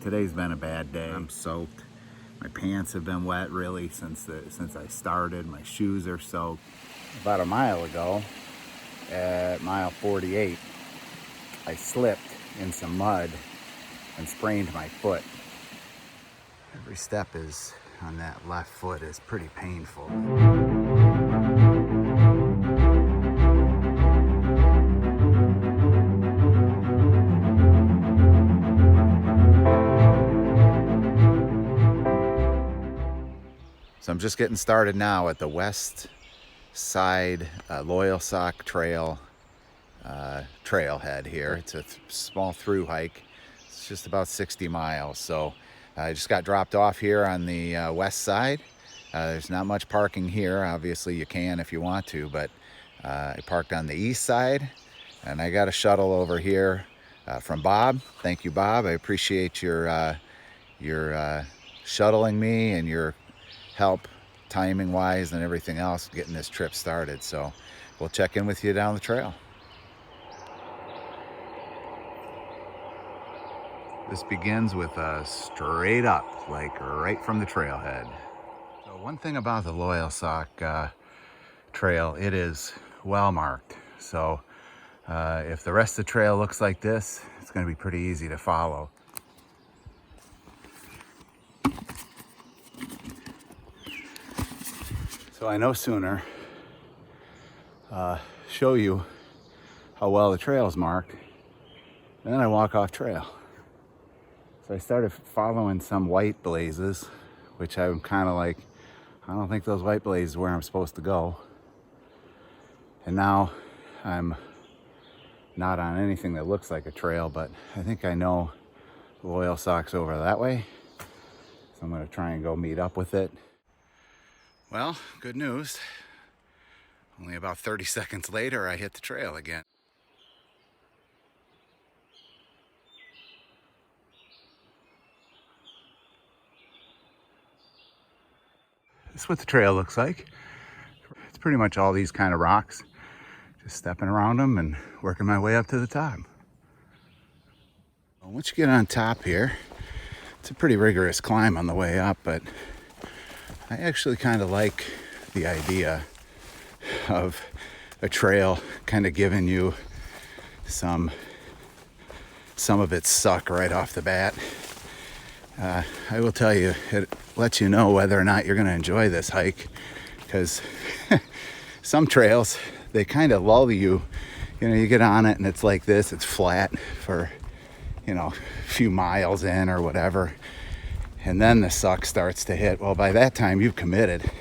Today's been a bad day. I'm soaked. My pants have been wet really since I started. My shoes are soaked. About a mile ago, at mile 48, I slipped in some mud and sprained my foot. Every step is on that left foot is pretty painful. So I'm just getting started now at the west side Loyalsock Trail trailhead here. It's a small through hike. It's just about 60 miles. So I just got dropped off here on the west side. There's not much parking here. Obviously you can if you want to, but I parked on the east side and I got a shuttle over here from Bob. Thank you, Bob. I appreciate your shuttling me and your help timing wise and everything else getting this trip started. So we'll check in with you down the trail. This begins with a straight up, like right from the trailhead. So one thing about the Loyalsock Trail, it is well marked. So if the rest of the trail looks like this, it's going to be pretty easy to follow. So I no sooner show you how well the trail is marked, and then I walk off trail. So I started following some white blazes, which I'm kind of like, I don't think those white blazes are where I'm supposed to go. And now I'm not on anything that looks like a trail, but I think I know the Loyalsock's over that way. So I'm gonna try and go meet up with it. Well, good news. Only about 30 seconds later, I hit the trail again. This is what the trail looks like. It's pretty much all these kind of rocks. Just stepping around them and working my way up to the top. Well, once you get on top here, it's a pretty rigorous climb on the way up, but I actually kind of like the idea of a trail kind of giving you some of its suck right off the bat. I will tell you, it lets you know whether or not you're going to enjoy this hike, because some trails, they kind of lull you. You know, you get on it and it's like this, it's flat for, you know, a few miles in or whatever. And then the suck starts to hit. Well, by that time you've committed.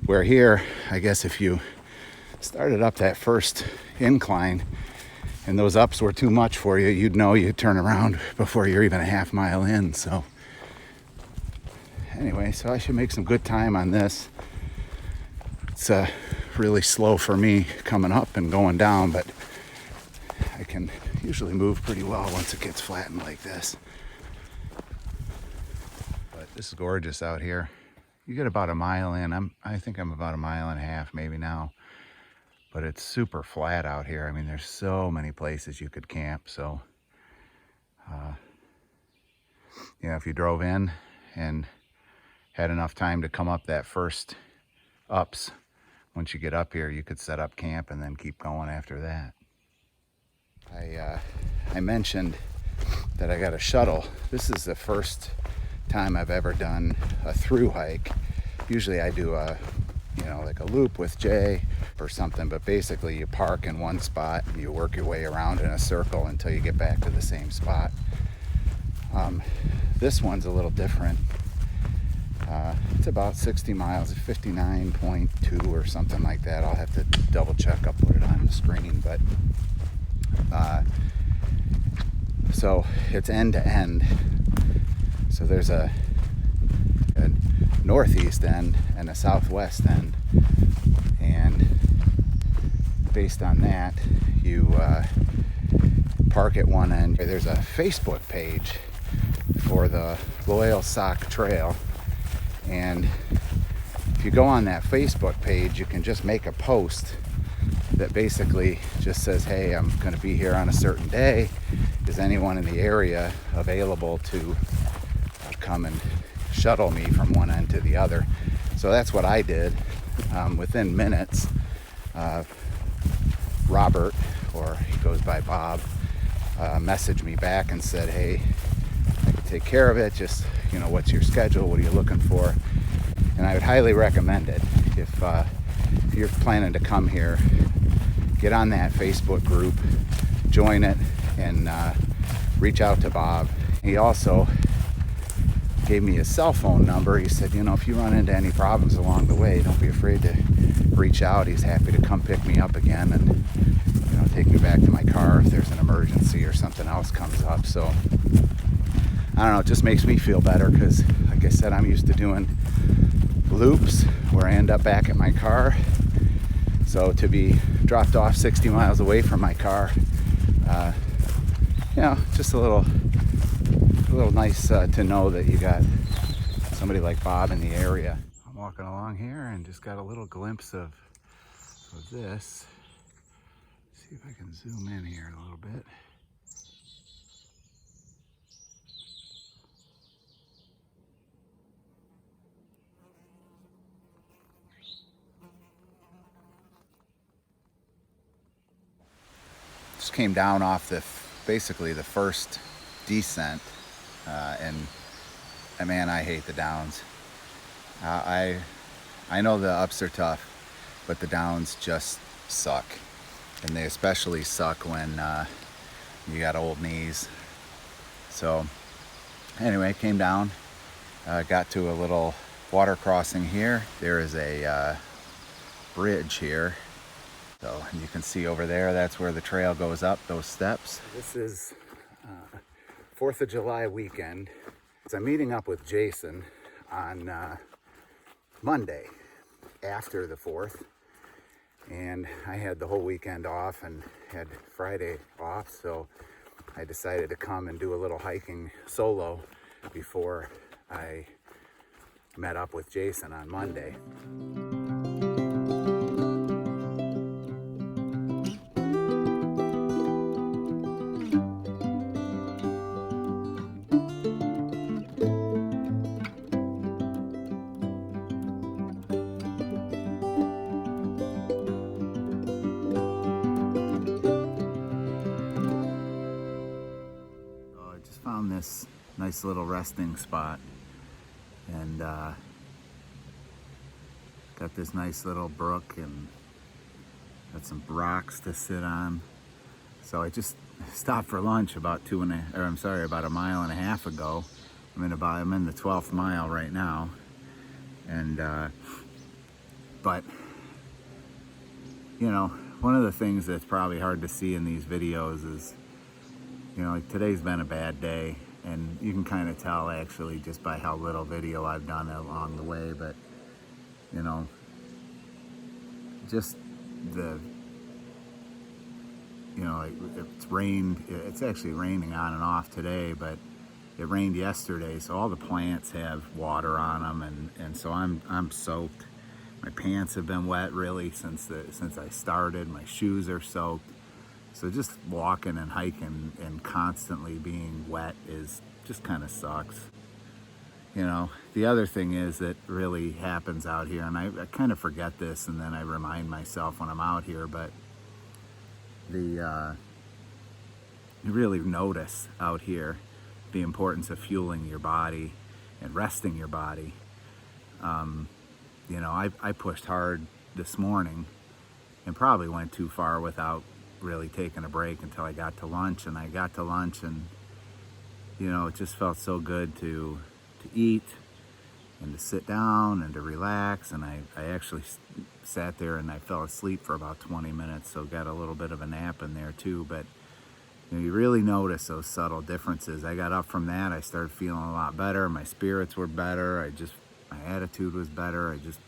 Where here, I guess if you started up that first incline and those ups were too much for you, you'd know you'd turn around before you're even a half mile in. So anyway, so I should make some good time on this. It's really slow for me coming up and going down, but I can usually move pretty well once it gets flattened like this. This is gorgeous out here. You get about a mile in. I think I'm about a mile and a half maybe now, but it's super flat out here. I mean, there's so many places you could camp. So, you know, if you drove in and had enough time to come up that first ups, once you get up here, you could set up camp and then keep going after that. I mentioned that I got a shuttle. This is the first time I've ever done a through hike. Usually I do like a loop with Jay or something, but basically you park in one spot and you work your way around in a circle until you get back to the same spot. This one's a little different. It's about 60 miles, 59.2 or something like that. I'll have to double check. I'll put it on the screen, but so it's end to end. So there's a northeast end and a southwest end, and based on that, you park at one end. There's a Facebook page for the Loyalsock Trail, and if you go on that Facebook page, you can just make a post that basically just says, hey, I'm going to be here on a certain day. Is anyone in the area available to come and shuttle me from one end to the other? So that's what I did. Within minutes, Robert, or he goes by Bob, messaged me back and said, hey, I can take care of it. Just, what's your schedule? What are you looking for? And I would highly recommend it. If you're planning to come here, get on that Facebook group, join it, and reach out to Bob. He also gave me his cell phone number. He said, if you run into any problems along the way, don't be afraid to reach out. He's happy to come pick me up again and take me back to my car if there's an emergency or something else comes up. So I don't know, it just makes me feel better because, like I said, I'm used to doing loops where I end up back at my car. So to be dropped off 60 miles away from my car, just a little nice to know that you got somebody like Bob in the area. I'm walking along here and just got a little glimpse of this. See if I can zoom in here a little bit. Just came down off basically the first descent, and man, I hate the downs. I know the ups are tough, but the downs just suck, and they especially suck when you got old knees. So anyway, came down, got to a little water crossing here. There is a bridge here. So you can see over there, that's where the trail goes up, those steps. This is 4th of July weekend. So I'm meeting up with Jason on Monday after the 4th. And I had the whole weekend off and had Friday off. So I decided to come and do a little hiking solo before I met up with Jason on Monday. Found this nice little resting spot, and got this nice little brook and got some rocks to sit on. So I just stopped for lunch about about a mile and a half ago. I'm in the 12th mile right now, and but one of the things that's probably hard to see in these videos is like today's been a bad day, and you can kind of tell actually just by how little video I've done along the way, but just it's rained. It's actually raining on and off today, but it rained yesterday, so all the plants have water on them, and so I'm soaked. My pants have been wet really since I started. My shoes are soaked. So just walking and hiking and constantly being wet just kind of sucks. The other thing is that really happens out here, and I kind of forget this, and then I remind myself when I'm out here, but you really notice out here the importance of fueling your body and resting your body. I pushed hard this morning and probably went too far without really taking a break until I got to lunch. And I got to lunch, and it just felt so good to eat and to sit down and to relax. And I actually sat there and I fell asleep for about 20 minutes, so got a little bit of a nap in there too. But you really notice those subtle differences. I got up from that, I started feeling a lot better. My spirits were better. My attitude was better. I just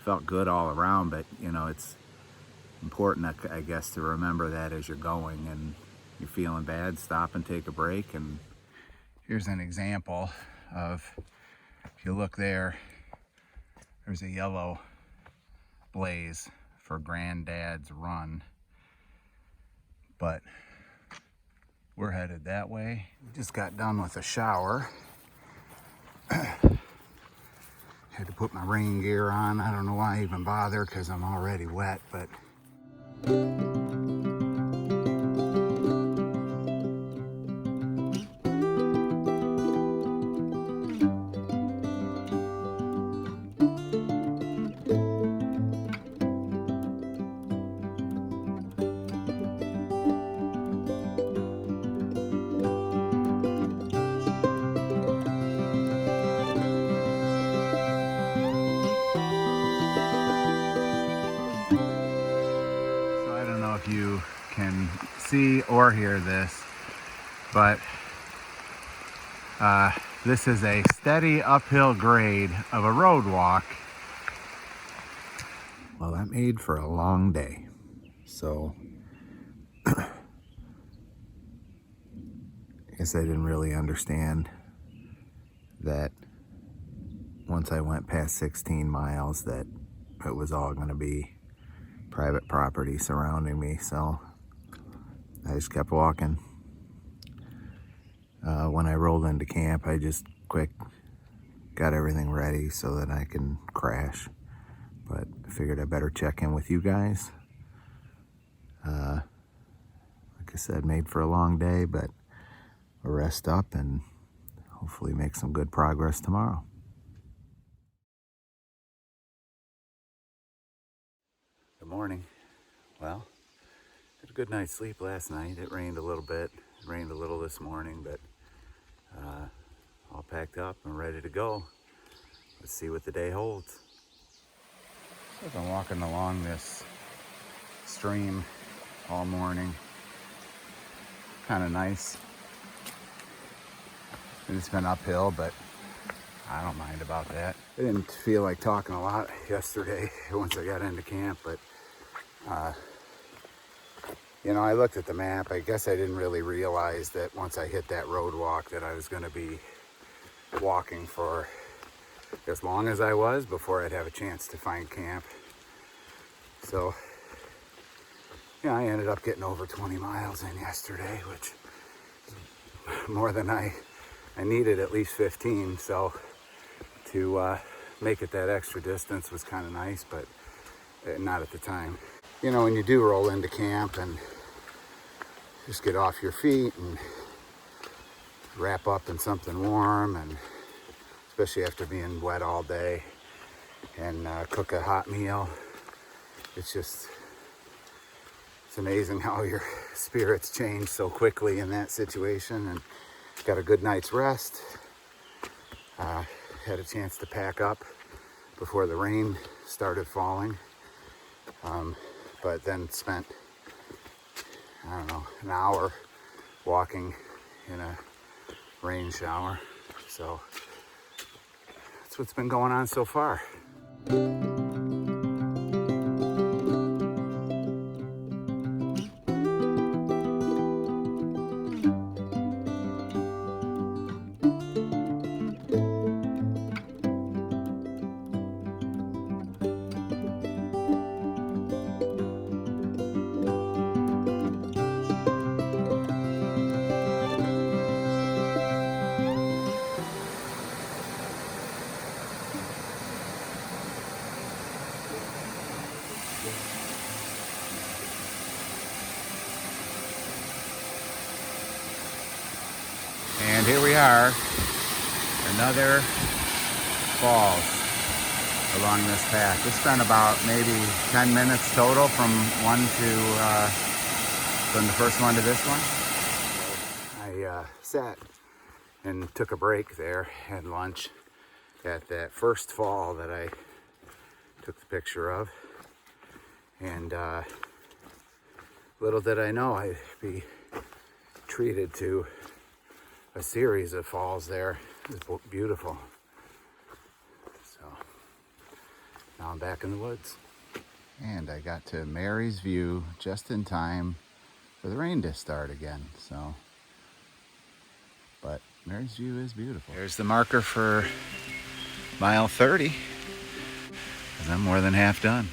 felt good all around. But it's important, I guess, to remember that as you're going and you're feeling bad, stop and take a break. And here's an example of, if you look there's a yellow blaze for Granddad's Run. but we're headed that way. We just got done with a shower. Had to put my rain gear on. I don't know why I even bother because I'm already wet, but if you can see or hear this, but this is a steady uphill grade of a road walk. Well, that made for a long day. So I guess I didn't really understand that once I went past 16 miles that it was all going to be private property surrounding me, so I just kept walking. When I rolled into camp, I just quick got everything ready so that I can crash, but I figured I better check in with you guys. Like I said, made for a long day, but we'll rest up and hopefully make some good progress tomorrow. Good morning. Well, had a good night's sleep last night. It rained a little bit. It rained a little this morning, but all packed up and ready to go. Let's see what the day holds. I've been walking along this stream all morning. Kind of nice. It's been uphill, but I don't mind about that. I didn't feel like talking a lot yesterday once I got into camp, but you know, I looked at the map. I guess I didn't really realize that once I hit that road walk that I was going to be walking for as long as I was before I'd have a chance to find camp. So, yeah, I ended up getting over 20 miles in yesterday, which is more than I needed, at least 15. So to make it that extra distance was kind of nice, but not at the time. You know, when you do roll into camp and just get off your feet and wrap up in something warm, and especially after being wet all day, and cook a hot meal, it's amazing how your spirits change so quickly in that situation. And got a good night's rest. Had a chance to pack up before the rain started falling, but then spent, I don't know, an hour walking in a rain shower. So that's what's been going on so far. And here we are, another falls along this path. It's been about maybe 10 minutes total from the first one to this one. I sat and took a break there, had lunch at that first fall that I took the picture of. And little did I know I'd be treated to a series of falls there. It was beautiful. So now I'm back in the woods. And I got to Mary's View just in time for the rain to start again. So, but Mary's View is beautiful. There's the marker for mile 30, because I'm more than half done.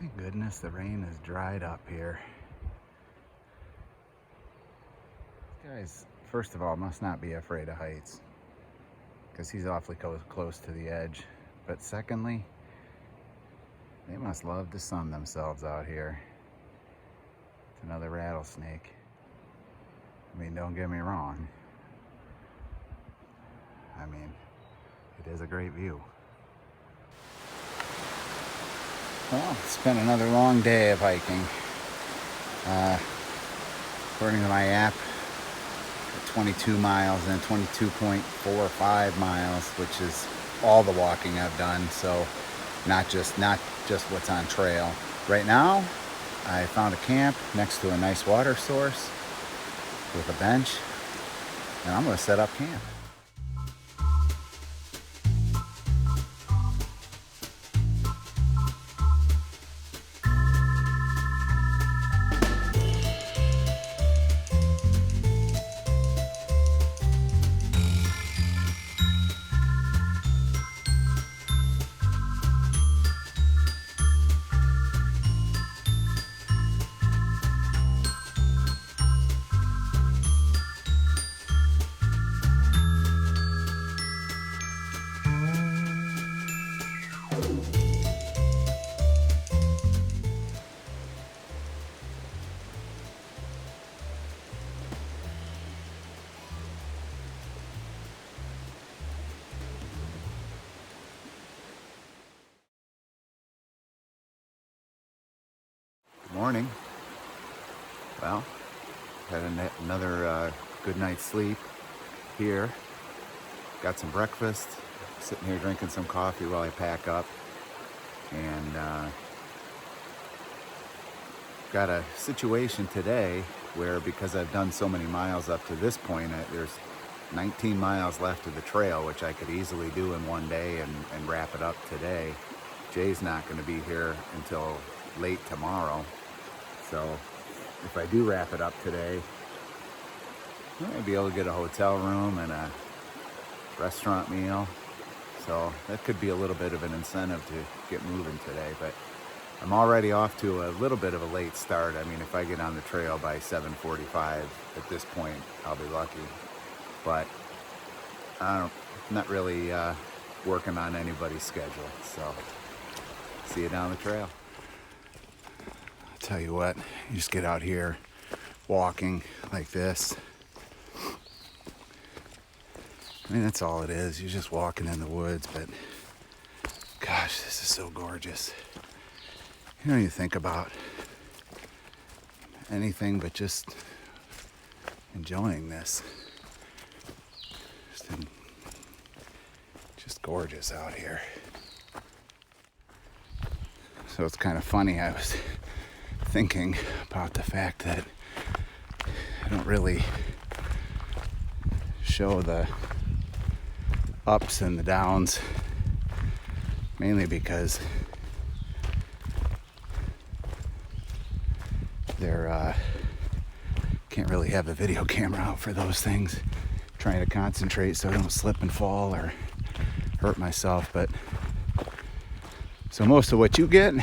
Thank goodness the rain has dried up here. This guy's, first of all, must not be afraid of heights, because he's awfully close to the edge. But secondly, they must love to sun themselves out here. It's another rattlesnake. I mean, don't get me wrong. I mean, it is a great view. Well, it's been another long day of hiking. According to my app, 22 miles and 22.45 miles, which is all the walking I've done. So not just what's on trail. Right now, I found a camp next to a nice water source with a bench, and I'm gonna set up camp. Morning. Well, had another good night's sleep here. Got some breakfast. Sitting here drinking some coffee while I pack up. And got a situation today where, because I've done so many miles up to this point, there's 19 miles left of the trail, which I could easily do in one day and wrap it up today. Jay's not going to be here until late tomorrow. So if I do wrap it up today, I might be able to get a hotel room and a restaurant meal. So that could be a little bit of an incentive to get moving today. But I'm already off to a little bit of a late start. I mean, if I get on the trail by 7:45 at this point, I'll be lucky. But I'm not really working on anybody's schedule. So see you down the trail. Tell you what, you just get out here walking like this. I mean, that's all it is. You're just walking in the woods, but gosh, this is so gorgeous. You don't even think about anything but just enjoying this. Just gorgeous out here. So it's kind of funny, I was thinking about the fact that I don't really show the ups and the downs, mainly because they're can't really have a video camera out for those things, trying to concentrate so I don't slip and fall or hurt myself. But so most of what you get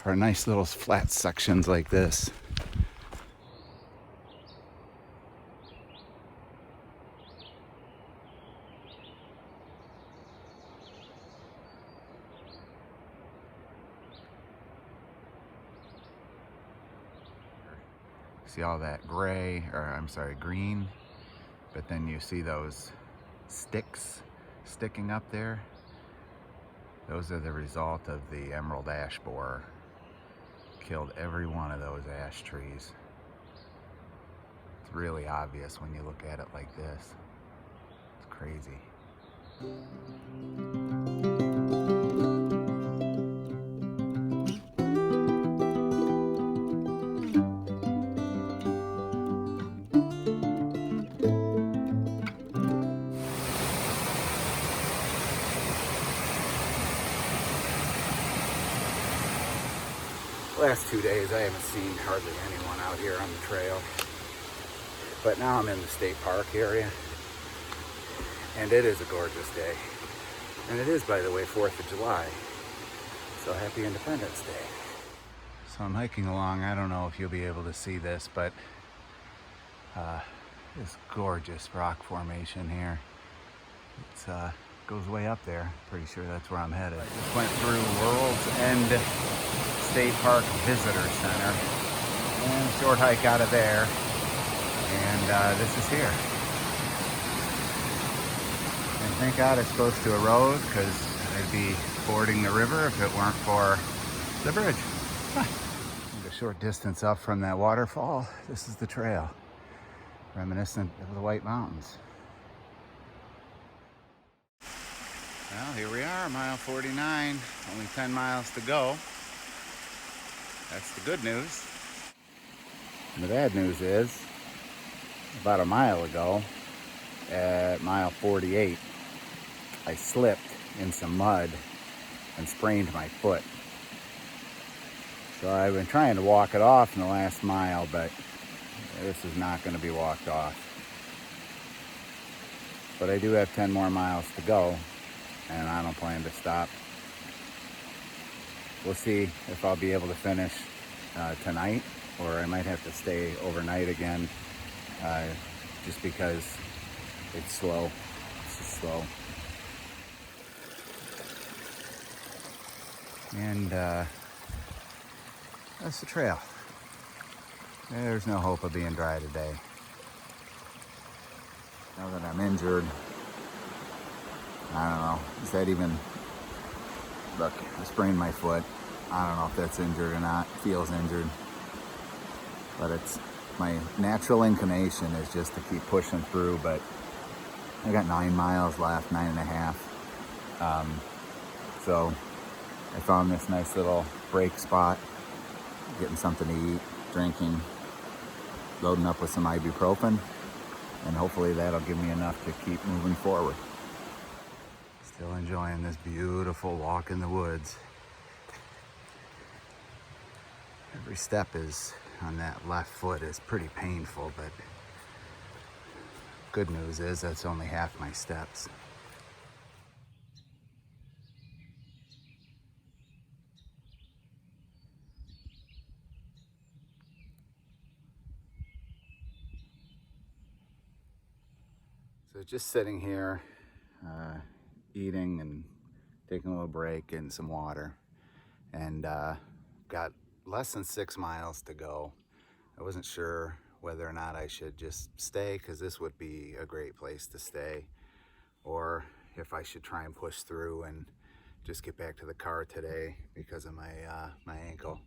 are nice little flat sections like this. See all that gray, or I'm sorry, green, but then you see those sticks sticking up there. Those are the result of the emerald ash borer. Killed every one of those ash trees. It's really obvious when you look at it like this. It's crazy. Last 2 days I haven't seen hardly anyone out here on the trail, but now I'm in the state park area and it is a gorgeous day. And it is, by the way, 4th of July, So happy Independence Day. So I'm hiking along. I don't know if you'll be able to see this, but this gorgeous rock formation here. It goes way up there. Pretty sure that's where I'm headed. I just went through World's End State Park Visitor Center. And a short hike out of there. And this is here. And thank God it's close to a road, because I'd be fording the river if it weren't for the bridge. And a short distance up from that waterfall, this is the trail, reminiscent of the White Mountains. Well, here we are, mile 49, only 10 miles to go. That's the good news. And the bad news is, about a mile ago, at mile 48, I slipped in some mud and sprained my foot. So I've been trying to walk it off in the last mile, but this is not going to be walked off. But I do have 10 more miles to go, and I don't plan to stop. We'll see if I'll be able to finish tonight, or I might have to stay overnight again, just because it's slow. It's just slow. And that's the trail. There's no hope of being dry today. Now that I'm injured, I don't know, is that even, look, I sprained my foot. I don't know if that's injured or not. It feels injured. But it's, my natural inclination is just to keep pushing through, but I got 9 miles left, 9.5. So I found this nice little break spot, getting something to eat, drinking, loading up with some ibuprofen, and hopefully that'll give me enough to keep moving forward. Still enjoying this beautiful walk in the woods. Every step is on that left foot is pretty painful, but good news is that's only half my steps. So just sitting here, eating and taking a little break, getting some water, and got less than 6 miles to go. I wasn't sure whether or not I should just stay, because this would be a great place to stay, or if I should try and push through and just get back to the car today because of my ankle.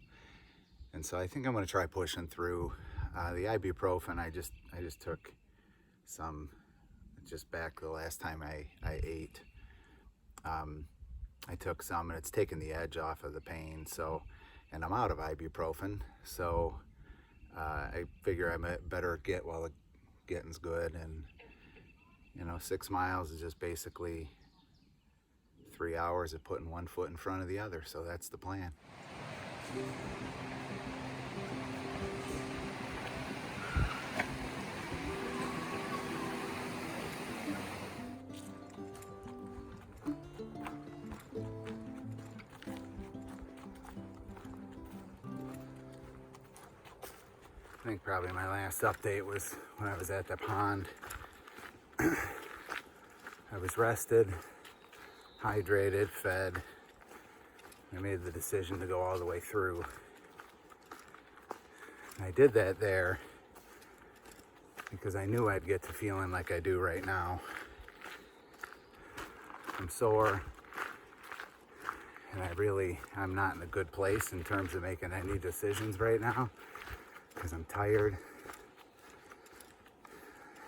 And so I think I'm going to try pushing through. The ibuprofen, I just took some just back the last time I ate. I took some, and it's taken the edge off of the pain. So, and I'm out of ibuprofen, so I figure I better get while the getting's good. And 6 miles is just basically 3 hours of putting one foot in front of the other. So that's the plan. I think probably my last update was when I was at the pond. I was rested, hydrated, fed. I made the decision to go all the way through. And I did that there because I knew I'd get to feeling like I do right now. I'm sore, and I'm not in a good place in terms of making any decisions right now, because I'm tired.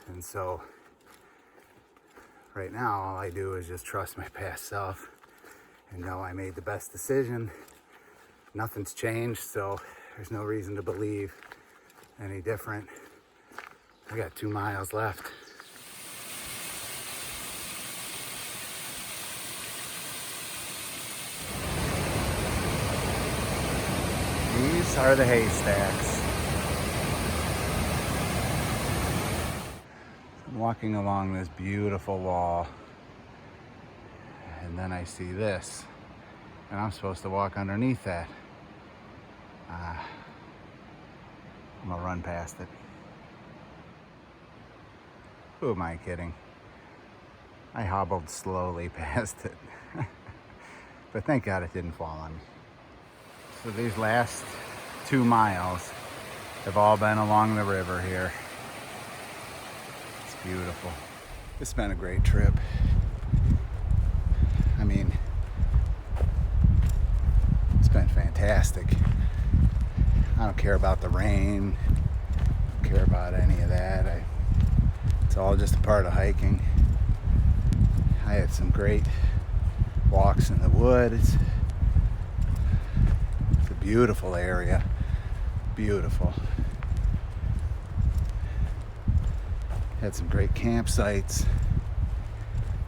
And so right now all I do is just trust my past self and know I made the best decision. Nothing's changed, so there's no reason to believe any different. I got 2 miles left. These are the haystacks. I'm walking along this beautiful wall, and then I see this. and I'm supposed to walk underneath that. I'm gonna run past it. Who am I kidding? I hobbled slowly past it. But thank God it didn't fall on me. So these last 2 miles have all been along the river here. It's beautiful. It's been a great trip. I mean, it's been fantastic. I don't care about the rain. I don't care about any of that. It's all just a part of hiking. I had some great walks in the woods. It's a beautiful area. Beautiful. Had some great campsites.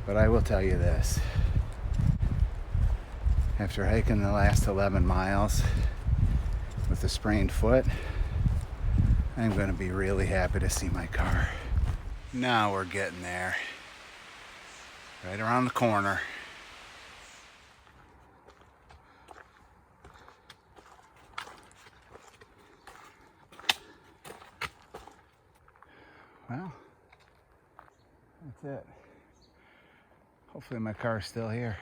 But I will tell you this. After hiking the last 11 miles with a sprained foot, I'm going to be really happy to see my car. Now we're getting there. Right around the corner. Well, that's it. Hopefully my car's still here.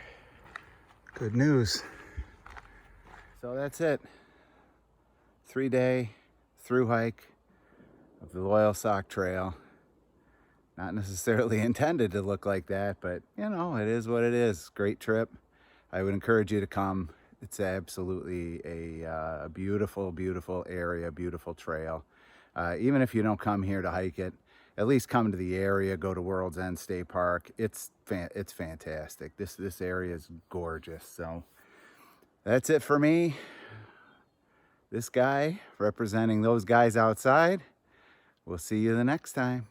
Good news. So that's it. 3-day through hike of the Loyalsock Trail. Not necessarily intended to look like that, but you know, it is what it is. Great trip. I would encourage you to come. It's absolutely a beautiful, beautiful area, beautiful trail. Even if you don't come here to hike it, at least come to the area, go to World's End State Park. It's fantastic. This area is gorgeous. So that's it for me. This guy representing those guys outside. We'll see you the next time.